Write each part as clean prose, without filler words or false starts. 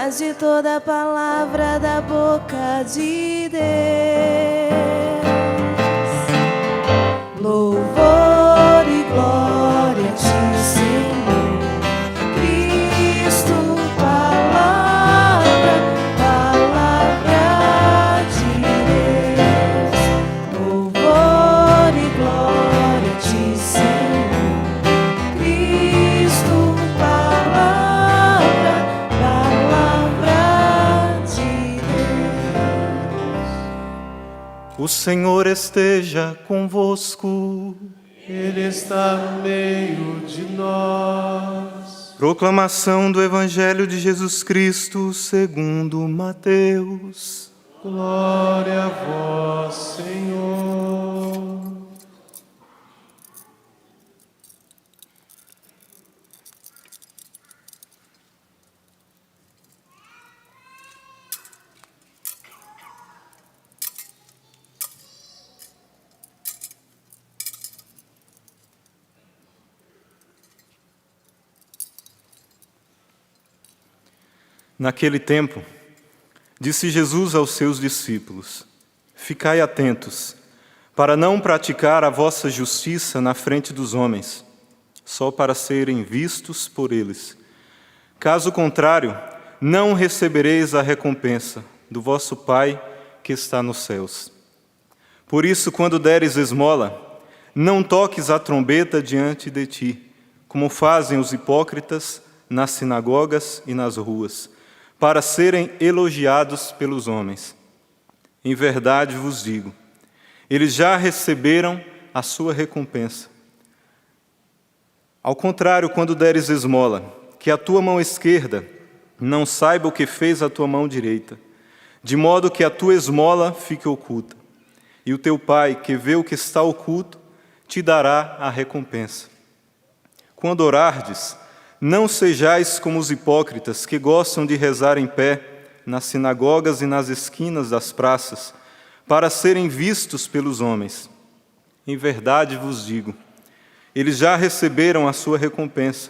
mas de toda palavra da boca de Deus. Louvor e glória a ti, Senhor Cristo, palavra de Deus. Louvor e glória a ti, Senhor Cristo, palavra de Deus. O Senhor esteja convosco. Ele está no meio de nós. Proclamação do Evangelho de Jesus Cristo segundo Mateus. Glória a vós, Senhor. Naquele tempo, disse Jesus aos seus discípulos: Ficai atentos, para não praticar a vossa justiça na frente dos homens, só para serem vistos por eles. Caso contrário, não recebereis a recompensa do vosso Pai que está nos céus. Por isso, quando deres esmola, não toques a trombeta diante de ti, como fazem os hipócritas nas sinagogas e nas ruas, para serem elogiados pelos homens. Em verdade vos digo, eles já receberam a sua recompensa. Ao contrário, quando deres esmola, que a tua mão esquerda não saiba o que fez a tua mão direita, de modo que a tua esmola fique oculta. E o teu Pai, que vê o que está oculto, te dará a recompensa. Quando orardes, não sejais como os hipócritas que gostam de rezar em pé nas sinagogas e nas esquinas das praças, para serem vistos pelos homens. Em verdade vos digo, eles já receberam a sua recompensa.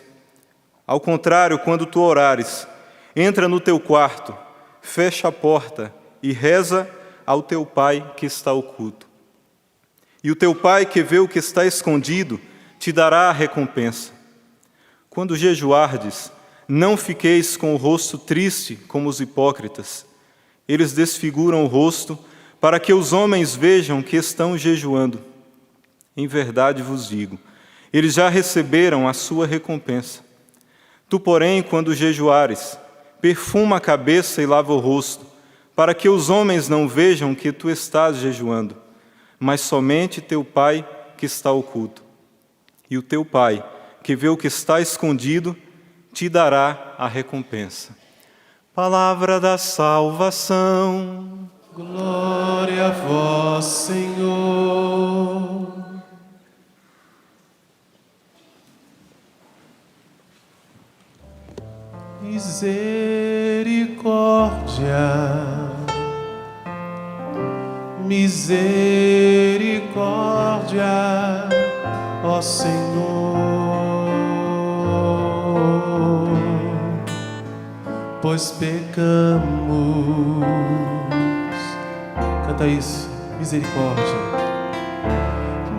Ao contrário, quando tu orares, entra no teu quarto, fecha a porta e reza ao teu Pai que está oculto. E o teu Pai que vê o que está escondido te dará a recompensa. Quando jejuardes, não fiqueis com o rosto triste como os hipócritas. Eles desfiguram o rosto para que os homens vejam que estão jejuando. Em verdade vos digo, eles já receberam a sua recompensa. Tu, porém, quando jejuares, perfuma a cabeça e lava o rosto, para que os homens não vejam que tu estás jejuando, mas somente teu Pai que está oculto. E o teu Pai, que vê o que está escondido, te dará a recompensa. Palavra da salvação. Glória a vós, Senhor. Misericórdia, misericórdia, ó Senhor. Pois pecamos. Canta isso. Misericórdia.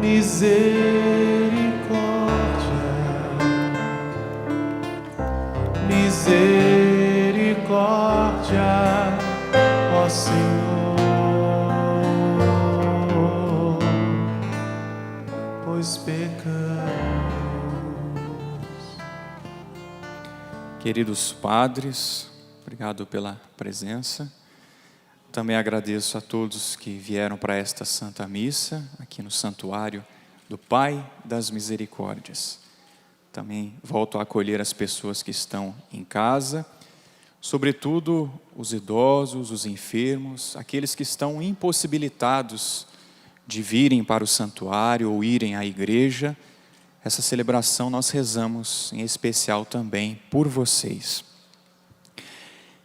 Misericórdia. Misericórdia, ó Senhor. Pois pecamos. Queridos padres, obrigado pela presença. Também agradeço a todos que vieram para esta Santa Missa, aqui no Santuário do Pai das Misericórdias. Também volto a acolher as pessoas que estão em casa, sobretudo os idosos, os enfermos, aqueles que estão impossibilitados de virem para o santuário ou irem à igreja. Essa celebração nós rezamos em especial também por vocês.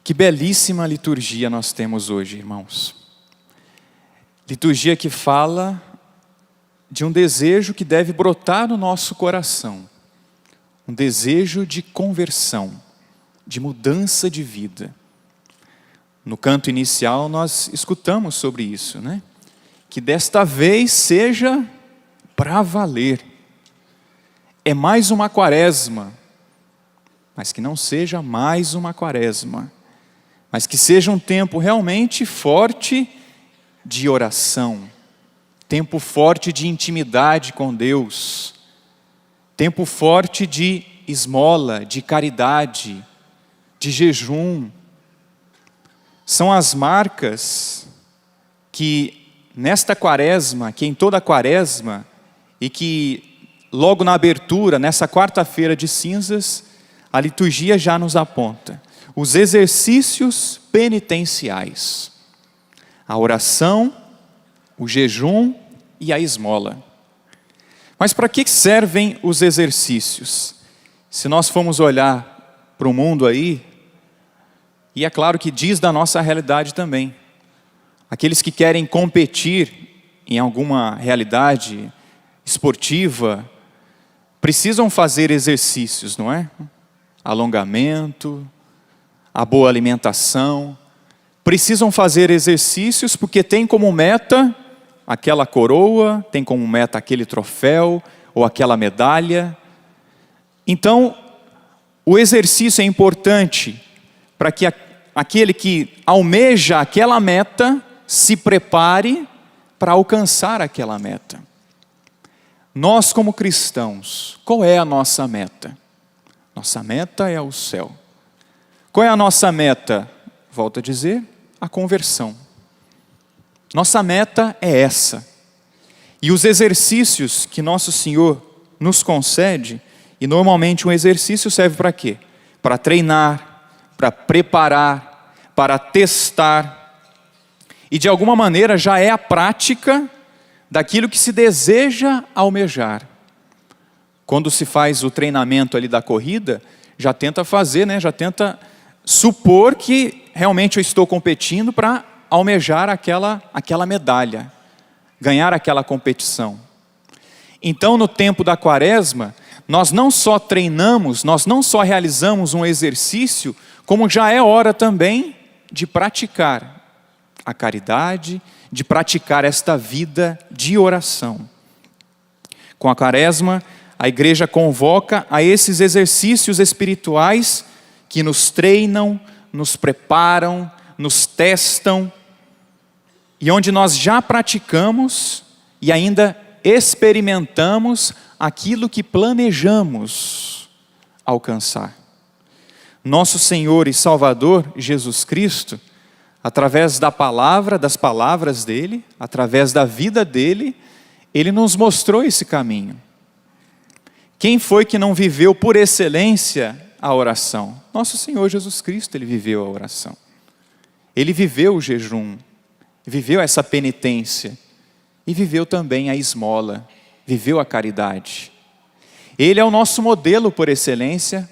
Que belíssima liturgia nós temos hoje, irmãos. Liturgia que fala de um desejo que deve brotar no nosso coração. Um desejo de conversão, de mudança de vida. No canto inicial nós escutamos sobre isso, né? Que desta vez seja para valer. É mais uma quaresma, mas que não seja mais uma quaresma, mas que seja um tempo realmente forte de oração, tempo forte de intimidade com Deus, tempo forte de esmola, de caridade, de jejum. São as marcas que nesta quaresma, que em toda quaresma, e que logo na abertura, nessa quarta-feira de cinzas, a liturgia já nos aponta. Os exercícios penitenciais. A oração, o jejum e a esmola. Mas para que servem os exercícios? Se nós formos olhar para o mundo aí, e é claro que diz da nossa realidade também. Aqueles que querem competir em alguma realidade esportiva, precisam fazer exercícios, não é? Alongamento, a boa alimentação. Precisam fazer exercícios porque tem como meta aquela coroa, tem como meta aquele troféu ou aquela medalha. Então, o exercício é importante para que aquele que almeja aquela meta se prepare para alcançar aquela meta. Nós, como cristãos, qual é a nossa meta? Nossa meta é o céu. Qual é a nossa meta? Volto a dizer, a conversão. Nossa meta é essa. E os exercícios que Nosso Senhor nos concede, e normalmente um exercício serve para quê? Para treinar, para preparar, para testar. E de alguma maneira já é a prática daquilo que se deseja almejar. Quando se faz o treinamento ali da corrida, já tenta fazer, né? Já tenta supor que realmente eu estou competindo para almejar aquela medalha, ganhar aquela competição. Então, no tempo da quaresma, nós não só treinamos, nós não só realizamos um exercício, como já é hora também de praticar a caridade, de praticar esta vida de oração. Com a quaresma, a igreja convoca a esses exercícios espirituais que nos treinam, nos preparam, nos testam, e onde nós já praticamos e ainda experimentamos aquilo que planejamos alcançar. Nosso Senhor e Salvador Jesus Cristo, através da palavra, das palavras dele, através da vida dele, ele nos mostrou esse caminho. Quem foi que não viveu por excelência a oração? Nosso Senhor Jesus Cristo, ele viveu a oração. Ele viveu o jejum, viveu essa penitência e viveu também a esmola, viveu a caridade. Ele é o nosso modelo por excelência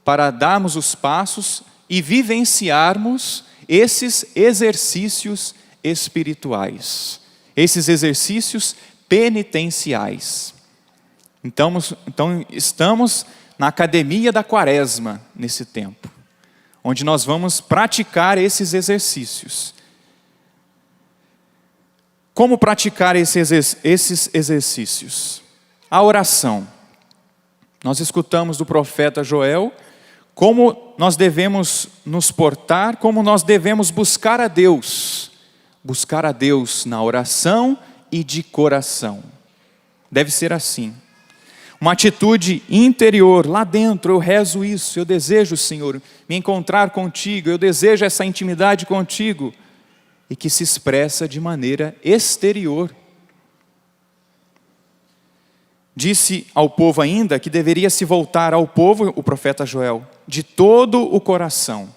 para darmos os passos e vivenciarmos esses exercícios espirituais, esses exercícios penitenciais. Então estamos na academia da quaresma nesse tempo, onde nós vamos praticar esses exercícios. Como praticar esses exercícios? A oração. Nós escutamos do profeta Joel como nós devemos nos portar, como nós devemos buscar a Deus na oração e de coração. Deve ser assim. Uma atitude interior, lá dentro, eu rezo isso, eu desejo, Senhor, me encontrar contigo, eu desejo essa intimidade contigo, e que se expressa de maneira exterior. Disse ao povo ainda que deveria se voltar ao povo, o profeta Joel, de todo o coração.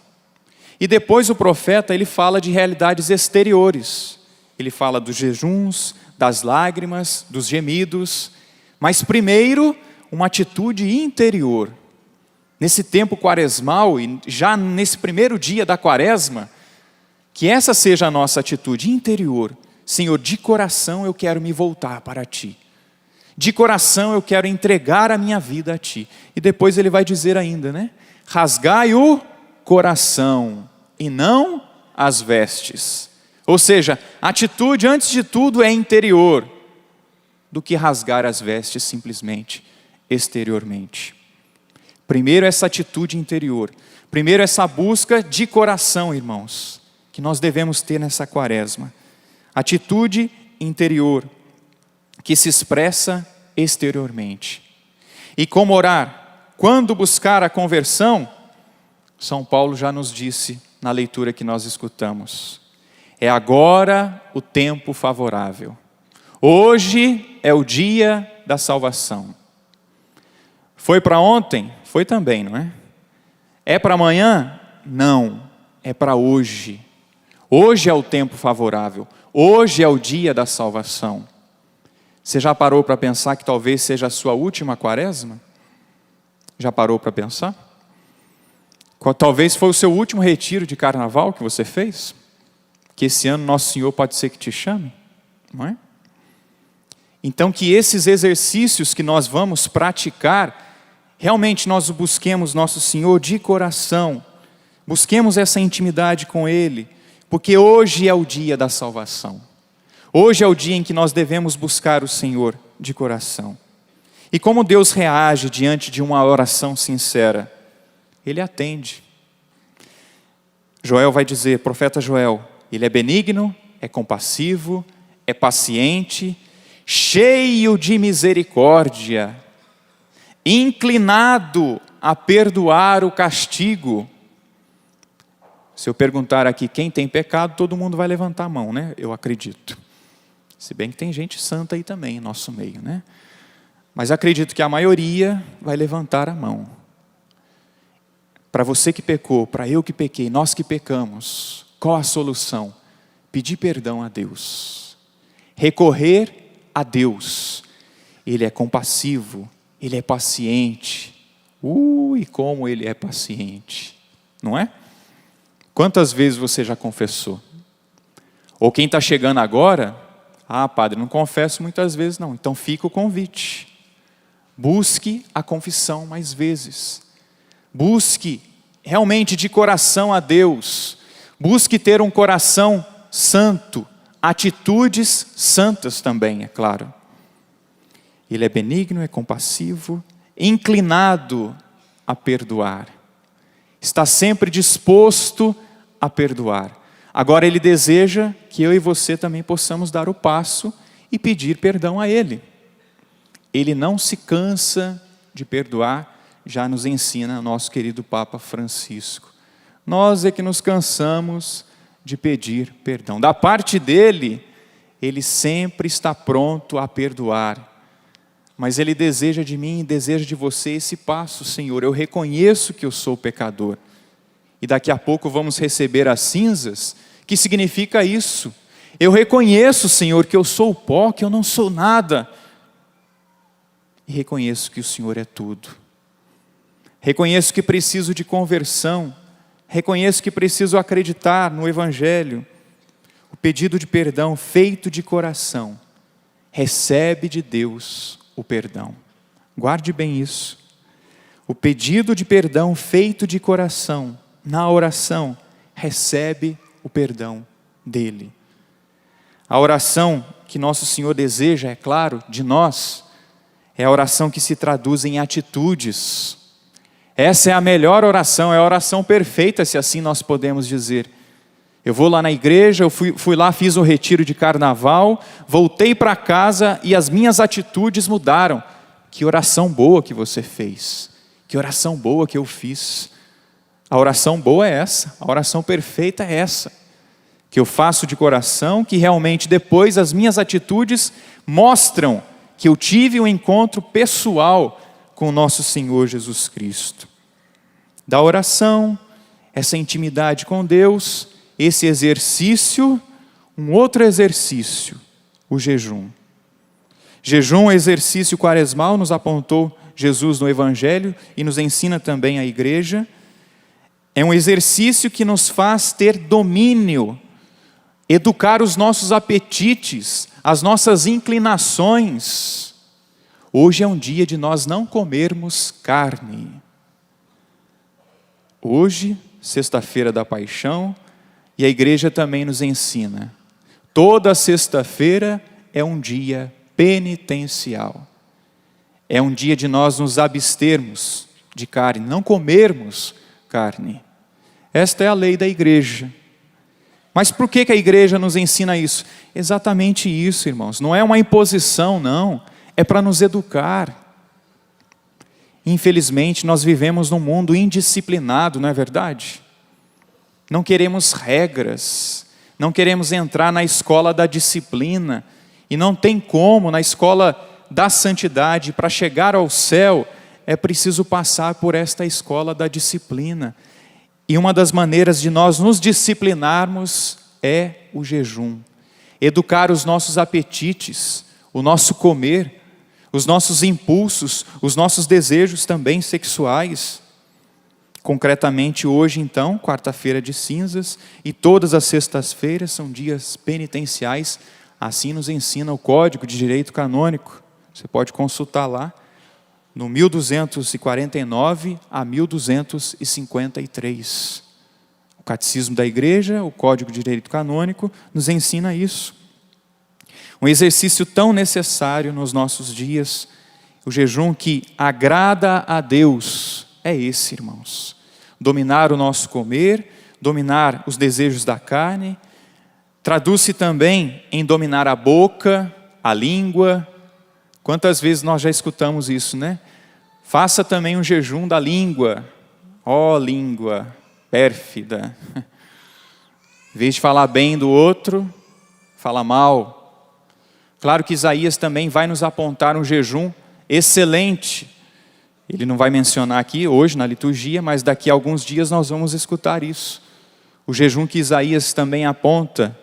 E depois o profeta, ele fala de realidades exteriores. Ele fala dos jejuns, das lágrimas, dos gemidos. Mas primeiro, uma atitude interior. Nesse tempo quaresmal, e já nesse primeiro dia da quaresma, que essa seja a nossa atitude interior. Senhor, de coração eu quero me voltar para Ti. De coração eu quero entregar a minha vida a Ti. E depois ele vai dizer ainda, né? Rasgai o coração e não as vestes. Ou seja, a atitude, antes de tudo, é interior, do que rasgar as vestes simplesmente exteriormente. Primeiro essa atitude interior. Primeiro essa busca de coração, irmãos, que nós devemos ter nessa quaresma. Atitude interior, que se expressa exteriormente. E como orar? Quando buscar a conversão? São Paulo já nos disse na leitura que nós escutamos. É agora o tempo favorável. Hoje é o dia da salvação. Foi para ontem? Foi também, não é? É para amanhã? Não, é para hoje. Hoje é o tempo favorável. Hoje é o dia da salvação. Você já parou para pensar que talvez seja a sua última quaresma? Já parou para pensar? Talvez foi o seu último retiro de carnaval que você fez? Que esse ano Nosso Senhor pode ser que te chame, não é? Então que esses exercícios que nós vamos praticar, realmente nós busquemos Nosso Senhor de coração, busquemos essa intimidade com Ele, porque hoje é o dia da salvação. Hoje é o dia em que nós devemos buscar o Senhor de coração. E como Deus reage diante de uma oração sincera? Ele atende. Joel vai dizer, profeta Joel, ele é benigno, é compassivo, é paciente, cheio de misericórdia, inclinado a perdoar o castigo. Se eu perguntar aqui quem tem pecado, todo mundo vai levantar a mão, né? Eu acredito. Se bem que tem gente santa aí também em nosso meio, né? Mas acredito que a maioria vai levantar a mão. Para você que pecou, para eu que pequei, nós que pecamos, qual a solução? Pedir perdão a Deus. Recorrer a Deus. Ele é compassivo, Ele é paciente. E como Ele é paciente, não é? Quantas vezes você já confessou? Ou quem está chegando agora, padre, não confesso muitas vezes não. Então fica o convite. Busque a confissão mais vezes. Busque realmente de coração a Deus. Busque ter um coração santo. Atitudes santas também, é claro. Ele é benigno, é compassivo, inclinado a perdoar. Está sempre disposto a perdoar. Agora Ele deseja que eu e você também possamos dar o passo e pedir perdão a Ele. Ele não se cansa de perdoar, já nos ensina nosso querido Papa Francisco. Nós é que nos cansamos de pedir perdão. Da parte dele, Ele sempre está pronto a perdoar. Mas Ele deseja de mim e deseja de você esse passo, Senhor. Eu reconheço que eu sou pecador. E daqui a pouco vamos receber as cinzas, que significa isso. Eu reconheço, Senhor, que eu sou pó, que eu não sou nada. E reconheço que o Senhor é tudo. Reconheço que preciso de conversão. Reconheço que preciso acreditar no Evangelho. O pedido de perdão feito de coração recebe de Deus o perdão. Guarde bem isso. O pedido de perdão feito de coração, na oração, recebe o perdão dele. A oração que Nosso Senhor deseja, é claro, de nós, é a oração que se traduz em atitudes. Essa é a melhor oração, é a oração perfeita, se assim nós podemos dizer. Eu vou lá na igreja, eu fui lá, fiz um retiro de carnaval, voltei para casa e as minhas atitudes mudaram. Que oração boa que você fez. Que oração boa que eu fiz. A oração boa é essa, a oração perfeita é essa. Que eu faço de coração, que realmente depois as minhas atitudes mostram que eu tive um encontro pessoal com o nosso Senhor Jesus Cristo. Da oração, essa intimidade com Deus, esse exercício, um outro exercício, o jejum. Jejum, exercício quaresmal, nos apontou Jesus no Evangelho e nos ensina também a igreja. É um exercício que nos faz ter domínio, educar os nossos apetites, as nossas inclinações. Hoje é um dia de nós não comermos carne. Hoje, sexta-feira da Paixão, E a igreja também nos ensina. Toda sexta-feira é um dia penitencial. É um dia de nós nos abstermos de carne, não comermos carne. Esta é a lei da igreja. Mas por que a igreja nos ensina isso? Exatamente isso, irmãos. Não é uma imposição, não. É para nos educar. Infelizmente, nós vivemos num mundo indisciplinado, não é verdade? Não queremos regras. Não queremos entrar na escola da disciplina. E não tem como, na escola da santidade, para chegar ao céu, é preciso passar por esta escola da disciplina. E uma das maneiras de nós nos disciplinarmos é o jejum. Educar os nossos apetites, o nosso comer, os nossos impulsos, os nossos desejos também sexuais. Concretamente hoje então, quarta-feira de cinzas, e todas as sextas-feiras são dias penitenciais, assim nos ensina o Código de Direito Canônico. Você pode consultar lá, no 1249 a 1253. O Catecismo da Igreja, o Código de Direito Canônico, nos ensina isso. Um exercício tão necessário nos nossos dias, o jejum que agrada a Deus, é esse, irmãos. Dominar o nosso comer, dominar os desejos da carne, traduz-se também em dominar a boca, a língua. Quantas vezes nós já escutamos isso, né? Faça também um jejum da língua. Ó língua pérfida. Em vez de falar bem do outro, fala mal. Claro que Isaías também vai nos apontar um jejum excelente. Ele não vai mencionar aqui hoje na liturgia, mas daqui a alguns dias nós vamos escutar isso. O jejum que Isaías também aponta,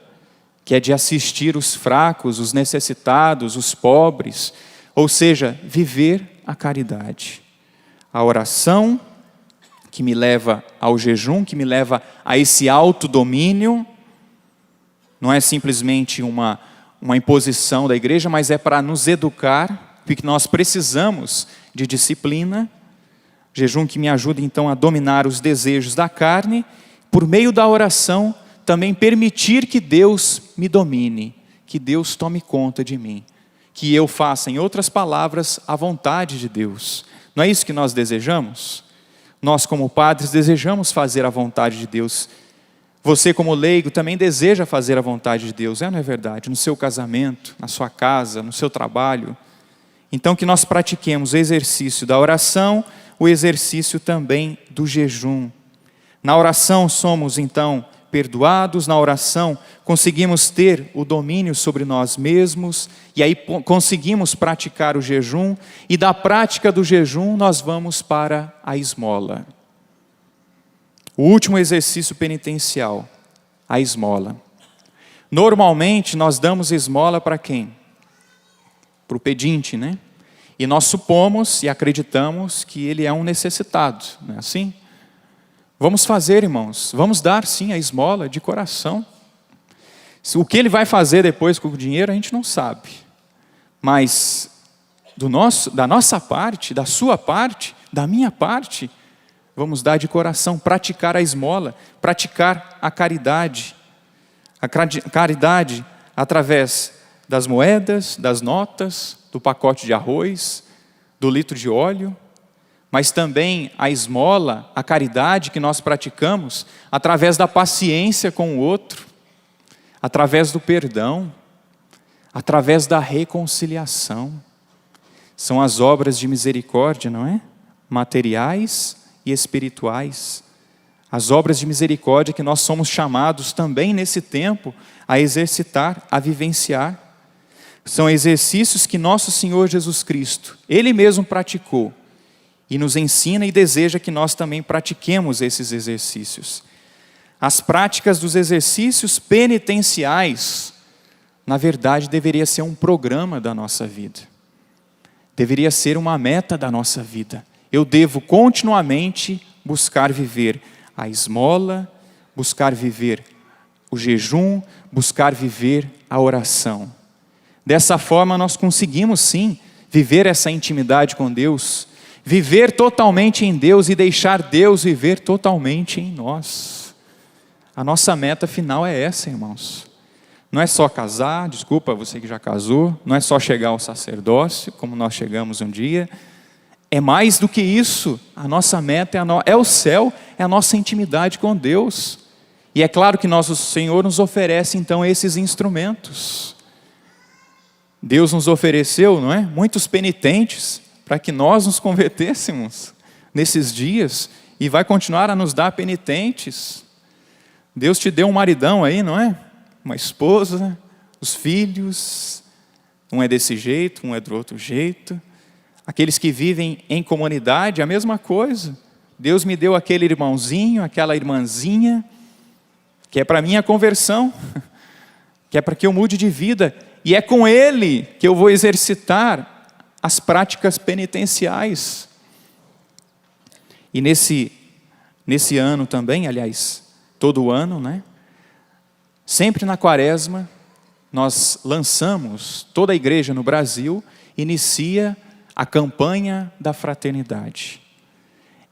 que é de assistir os fracos, os necessitados, os pobres, ou seja, viver a caridade. A oração que me leva ao jejum, que me leva a esse autodomínio, não é simplesmente uma imposição da igreja, mas é para nos educar, porque nós precisamos de disciplina. Jejum que me ajuda então a dominar os desejos da carne, por meio da oração, também permitir que Deus me domine, que Deus tome conta de mim, que eu faça, em outras palavras, a vontade de Deus. Não é isso que nós desejamos? Nós, como padres, desejamos fazer a vontade de Deus. Você, como leigo, também deseja fazer a vontade de Deus, não é verdade? No seu casamento, na sua casa, no seu trabalho. Então, que nós pratiquemos o exercício da oração, o exercício também do jejum. Na oração somos, então, perdoados, na oração conseguimos ter o domínio sobre nós mesmos, e aí conseguimos praticar o jejum, e da prática do jejum nós vamos para a esmola. O último exercício penitencial, a esmola. Normalmente nós damos esmola para quem? Para o pedinte, né? E nós supomos e acreditamos que ele é um necessitado, não é assim? Vamos fazer, irmãos, vamos dar sim a esmola de coração. O que ele vai fazer depois com o dinheiro a gente não sabe. Mas da nossa parte, da sua parte, da minha parte, vamos dar de coração, praticar a esmola, praticar a caridade. A caridade através das moedas, das notas, do pacote de arroz, do litro de óleo, mas também a esmola, a caridade que nós praticamos através da paciência com o outro, através do perdão, através da reconciliação. São as obras de misericórdia, não é? Materiais e espirituais. As obras de misericórdia que nós somos chamados também nesse tempo a exercitar, a vivenciar. São exercícios que nosso Senhor Jesus Cristo, Ele mesmo praticou, e nos ensina e deseja que nós também pratiquemos esses exercícios. As práticas dos exercícios penitenciais, na verdade, deveria ser um programa da nossa vida. Deveria ser uma meta da nossa vida. Eu devo continuamente buscar viver a esmola, buscar viver o jejum, buscar viver a oração. Dessa forma nós conseguimos sim viver essa intimidade com Deus, viver totalmente em Deus e deixar Deus viver totalmente em nós. A nossa meta final é essa, irmãos. Não é só casar, desculpa você que já casou, não é só chegar ao sacerdócio, como nós chegamos um dia. É mais do que isso. A nossa meta é o céu, é a nossa intimidade com Deus. E é claro que o Senhor nos oferece então esses instrumentos. Deus nos ofereceu, não é? Muitos penitentes para que nós nos convertêssemos nesses dias e vai continuar a nos dar penitentes. Deus te deu um maridão aí, não é? Uma esposa, os filhos, um é desse jeito, um é do outro jeito. Aqueles que vivem em comunidade, a mesma coisa. Deus me deu aquele irmãozinho, aquela irmãzinha, que é para minha conversão, que é para que eu mude de vida. E é com ele que eu vou exercitar as práticas penitenciais. E nesse ano também, aliás, todo ano, né? Sempre na quaresma, nós lançamos, toda a igreja no Brasil inicia a campanha da fraternidade.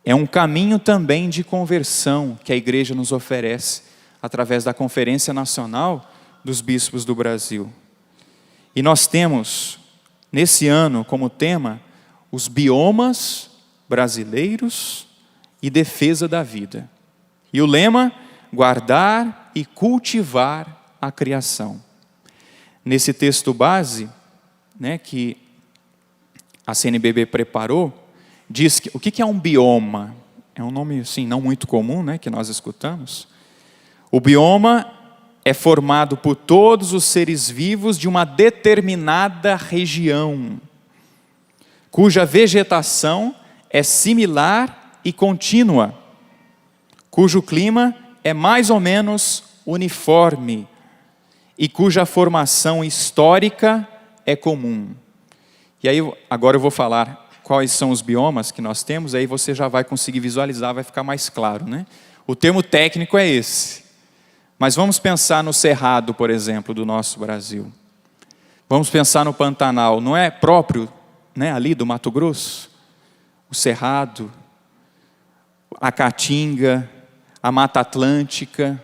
É um caminho também de conversão que a igreja nos oferece através da Conferência Nacional dos Bispos do Brasil. E nós temos, nesse ano, como tema, os biomas brasileiros e defesa da vida. E o lema, guardar e cultivar a criação. Nesse texto base, né, que a CNBB preparou, diz que o que é um bioma? É um nome assim, não muito comum, né, que nós escutamos. O bioma é formado por todos os seres vivos de uma determinada região, cuja vegetação é similar e contínua, cujo clima é mais ou menos uniforme e cuja formação histórica é comum. E aí, agora eu vou falar quais são os biomas que nós temos, aí você já vai conseguir visualizar, vai ficar mais claro, né? O termo técnico é esse. Mas vamos pensar no Cerrado, por exemplo, do nosso Brasil. Vamos pensar no Pantanal, não é próprio, né, ali do Mato Grosso? O Cerrado, a Caatinga, a Mata Atlântica.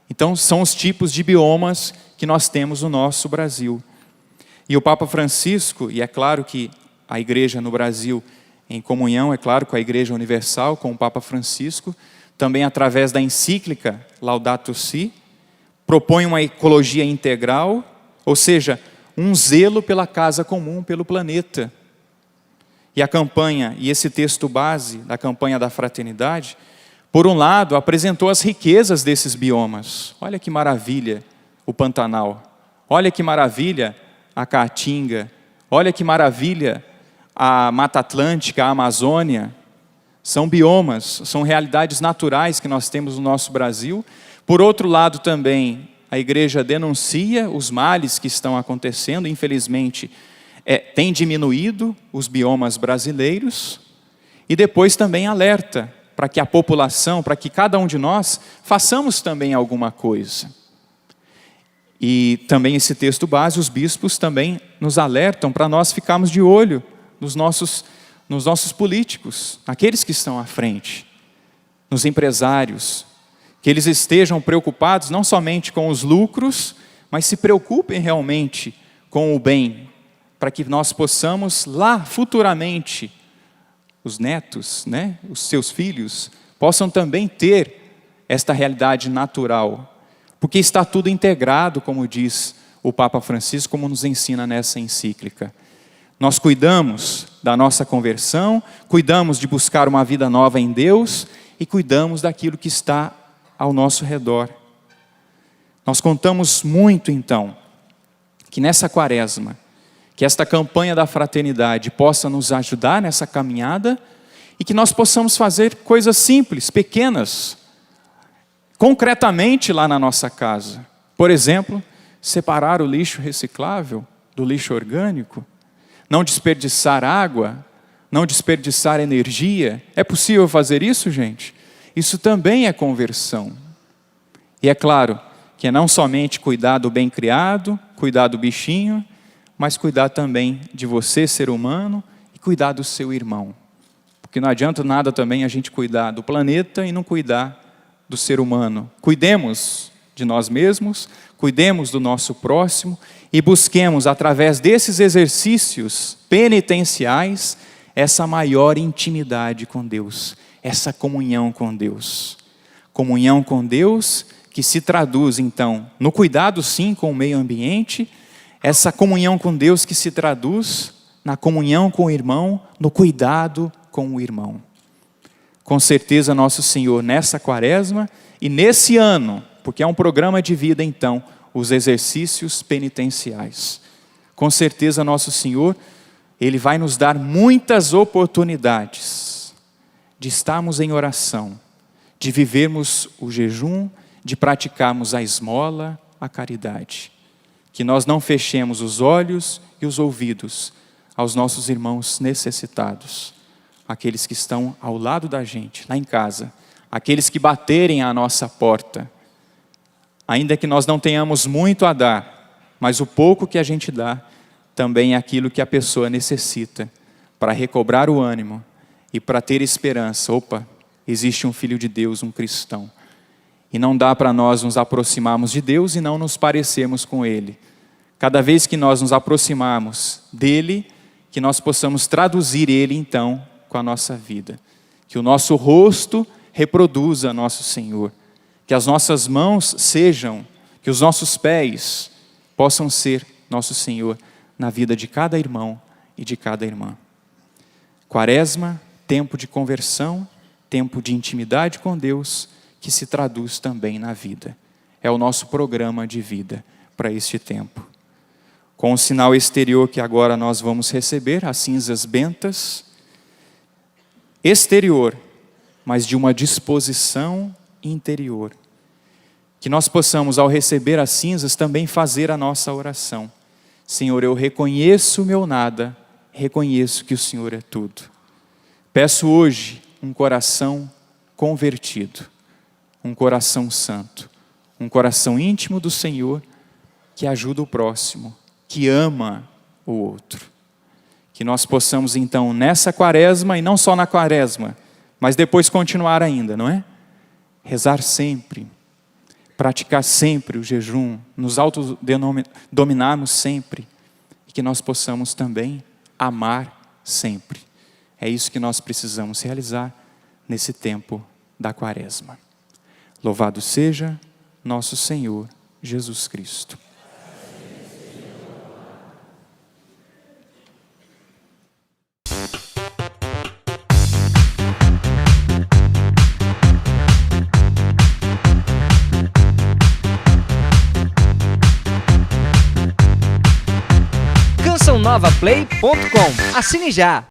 Então, são os tipos de biomas que nós temos no nosso Brasil. E o Papa Francisco, e é claro que a igreja no Brasil, em comunhão, é claro, com a Igreja Universal, com o Papa Francisco, também através da encíclica Laudato Si, propõe uma ecologia integral, ou seja, um zelo pela casa comum, pelo planeta. E a campanha, e esse texto base da campanha da fraternidade, por um lado, apresentou as riquezas desses biomas. Olha que maravilha o Pantanal. Olha que maravilha a Caatinga. Olha que maravilha a Mata Atlântica, a Amazônia. São biomas, são realidades naturais que nós temos no nosso Brasil. Por outro lado também, a igreja denuncia os males que estão acontecendo. Infelizmente, tem diminuído os biomas brasileiros. E depois também alerta para que a população, para que cada um de nós façamos também alguma coisa. E também esse texto base, os bispos também nos alertam para nós ficarmos de olho nos nossos políticos, aqueles que estão à frente, nos empresários, que eles estejam preocupados não somente com os lucros, mas se preocupem realmente com o bem, para que nós possamos lá futuramente, os netos, né, os seus filhos, possam também ter esta realidade natural, porque está tudo integrado, como diz o Papa Francisco, como nos ensina nessa encíclica. Nós cuidamos da nossa conversão, cuidamos de buscar uma vida nova em Deus e cuidamos daquilo que está ao nosso redor. Nós contamos muito, então, que nessa quaresma, que esta campanha da fraternidade possa nos ajudar nessa caminhada e que nós possamos fazer coisas simples, pequenas, concretamente lá na nossa casa. Por exemplo, separar o lixo reciclável do lixo orgânico, não desperdiçar água, não desperdiçar energia. É possível fazer isso, gente? Isso também é conversão. E é claro que é não somente cuidar do bem criado, cuidar do bichinho, mas cuidar também de você, ser humano, e cuidar do seu irmão. Porque não adianta nada também a gente cuidar do planeta e não cuidar do ser humano. Cuidemos de nós mesmos, cuidemos do nosso próximo e busquemos, através desses exercícios penitenciais, essa maior intimidade com Deus, essa comunhão com Deus. Comunhão com Deus que se traduz, então, no cuidado, sim, com o meio ambiente, essa comunhão com Deus que se traduz na comunhão com o irmão, no cuidado com o irmão. Com certeza, nosso Senhor, nessa quaresma e nesse ano, porque é um programa de vida, então, os exercícios penitenciais. Com certeza, nosso Senhor, Ele vai nos dar muitas oportunidades de estarmos em oração, de vivermos o jejum, de praticarmos a esmola, a caridade. Que nós não fechemos os olhos e os ouvidos aos nossos irmãos necessitados, aqueles que estão ao lado da gente, lá em casa, aqueles que baterem à nossa porta. Ainda que nós não tenhamos muito a dar, mas o pouco que a gente dá, também é aquilo que a pessoa necessita para recobrar o ânimo e para ter esperança. Opa, existe um Filho de Deus, um cristão. E não dá para nós nos aproximarmos de Deus e não nos parecermos com Ele. Cada vez que nós nos aproximarmos dEle, que nós possamos traduzir Ele, então, com a nossa vida. Que o nosso rosto reproduza nosso Senhor. Que as nossas mãos sejam, que os nossos pés possam ser nosso Senhor na vida de cada irmão e de cada irmã. Quaresma, tempo de conversão, tempo de intimidade com Deus, que se traduz também na vida. É o nosso programa de vida para este tempo. Com o sinal exterior que agora nós vamos receber, as cinzas bentas, exterior, mas de uma disposição interior. Que nós possamos, ao receber as cinzas, também fazer a nossa oração. Senhor, eu reconheço o meu nada, reconheço que o Senhor é tudo. Peço hoje um coração convertido, um coração santo, um coração íntimo do Senhor, que ajuda o próximo, que ama o outro. Que nós possamos então nessa quaresma, e não só na quaresma, mas depois continuar ainda, não é? Rezar sempre, praticar sempre o jejum, nos autodominarmos sempre, e que nós possamos também amar sempre. É isso que nós precisamos realizar nesse tempo da quaresma. Louvado seja nosso Senhor Jesus Cristo. CançãoNovaPlay.com. Assine já!